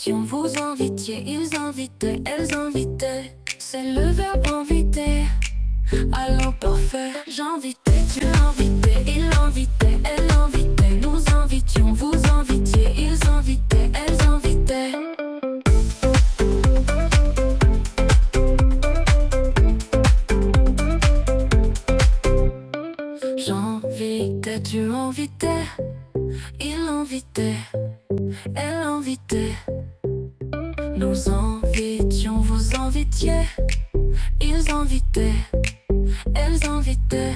invitions, vous invitiez, ils invitaient, elles invitaient. C'est le verbe inviter à l'imparfait. J'invitais, tu invitais, il invitait, elle invitait. Nous invitions, vous invitiez, ils invitaient, elles invitaient. J'invitais, tu invitais, il invitait, elle invitait. Nous invitions, vous invitiez, ils invitaient, elles invitaient.